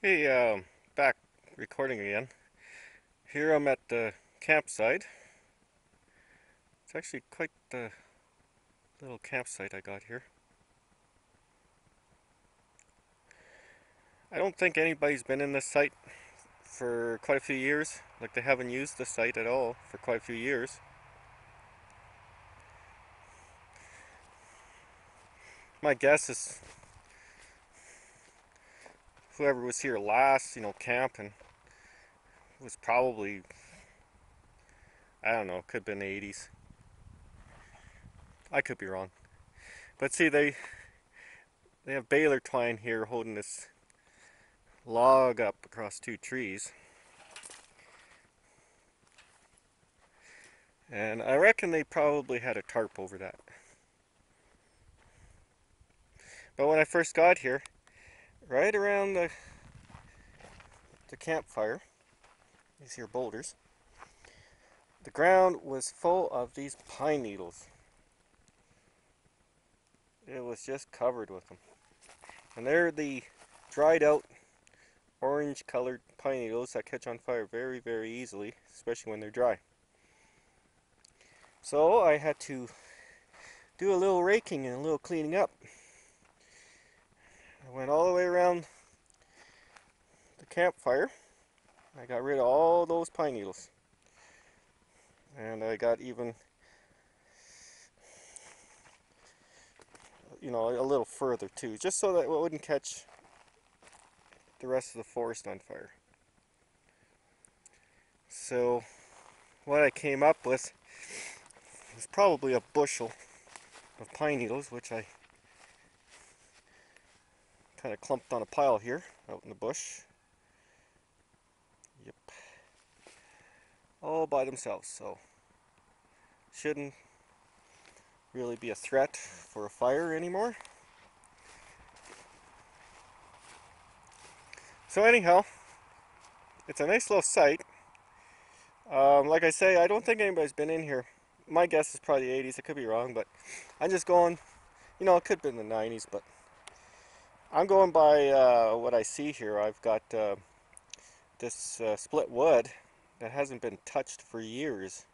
Hey, back recording again. Here I'm at the campsite. It's actually quite the little campsite I got here. I don't think anybody's been in this site for quite a few years. Like they haven't used the site at all for quite a few years. My guess is whoever was here last, camping was probably, I don't know, could have been the 80s. I could be wrong. But see, they have baler twine here holding this log up across two trees. And I reckon they probably had a tarp over that. But when I first got here, right around the campfire, these here boulders, the ground was full of these pine needles. It was just covered with them. And they're the dried out orange colored pine needles that catch on fire very, very easily, especially when they're dry. So I had to do a little raking and a little cleaning up. I went all the way around the campfire. I got rid of all those pine needles. And I got even, a little further too, just so that it wouldn't catch the rest of the forest on fire. So what I came up with was probably a bushel of pine needles, which I kind of clumped on a pile here out in the bush. Yep. All by themselves, so shouldn't really be a threat for a fire anymore. So anyhow, it's a nice little site. Like I say, I don't think anybody's been in here. My guess is probably the 80s. I could be wrong, but I'm just going, it could have been the 90s, but I'm going by what I see here. I've got this split wood that hasn't been touched for years,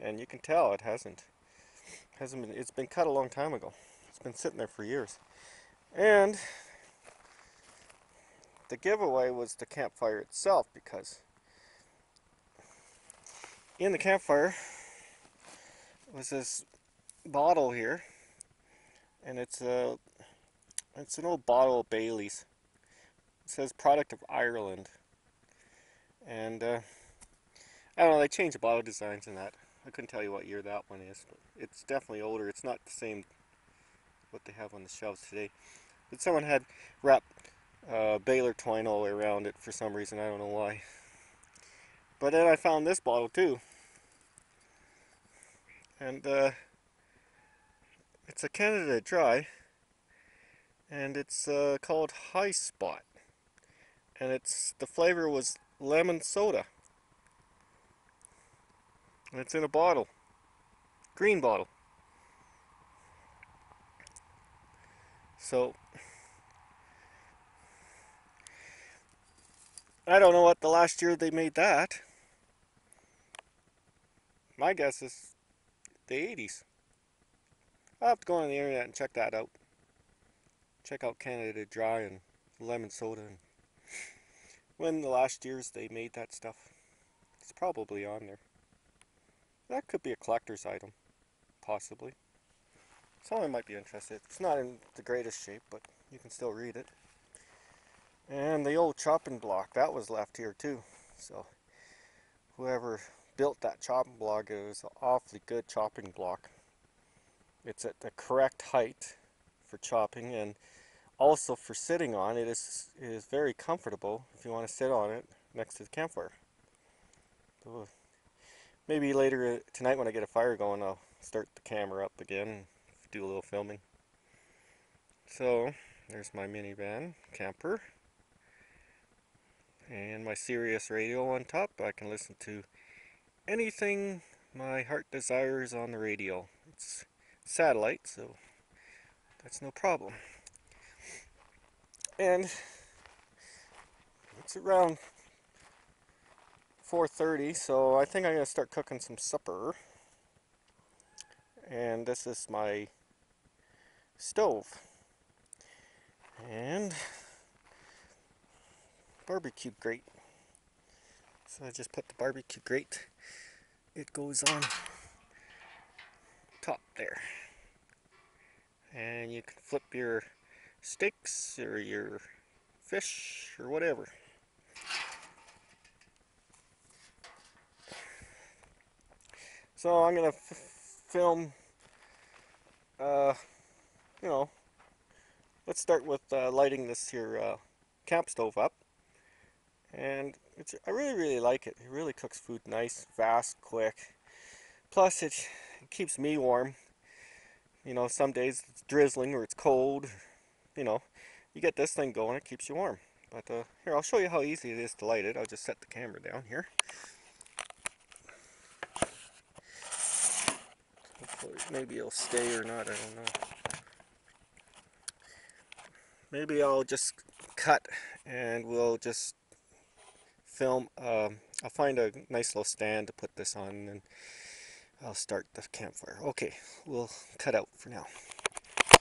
and you can tell it hasn't been. It's been cut a long time ago. It's been sitting there for years, and the giveaway was the campfire itself, because in the campfire was this bottle here, and it's an old bottle of Bailey's. It says product of Ireland, and I don't know, they changed the bottle designs and that. I couldn't tell you what year that one is, but it's definitely older. It's not the same what they have on the shelves today. But someone had wrapped baler twine all the way around it for some reason. I don't know why. But then I found this bottle too, and it's a Canada Dry, and it's called High Spot, and the flavor was lemon soda, and it's in a bottle, green bottle. So I don't know what the last year they made that. My guess is the 80s. I'll have to go on the internet and check that out. Check out Canada Dry and lemon soda and when the last years they made that stuff. It's probably on there. That could be a collector's item, possibly. Someone might be interested. It's not in the greatest shape, but you can still read it. And the old chopping block, that was left here too. So whoever built that chopping block, it was an awfully good chopping block. It's at the correct height for chopping, and also for sitting on. It is very comfortable if you want to sit on it next to the campfire. So maybe later tonight when I get a fire going, I'll start the camera up again and do a little filming. So there's my minivan camper and my Sirius radio on top. I can listen to anything my heart desires on the radio. It's satellite, so that's no problem. And It's around 4:30, so I think I'm gonna start cooking some supper. And this is my stove and barbecue grate. So I just put the barbecue grate. It goes on top there, and you can flip your steaks or your fish or whatever. So I'm gonna film. Uh, you know, let's start with lighting this here camp stove up, and I really like it. It really cooks food nice, fast, quick. Plus, it keeps me warm. You know, some days it's drizzling or it's cold. You know, you get this thing going, it keeps you warm. But here, I'll show you how easy it is to light it. I'll just set the camera down here. Hopefully, maybe it'll stay or not, I don't know. Maybe I'll just cut and we'll just film. I'll find a nice little stand to put this on and I'll start the campfire. Okay, we'll cut out for now.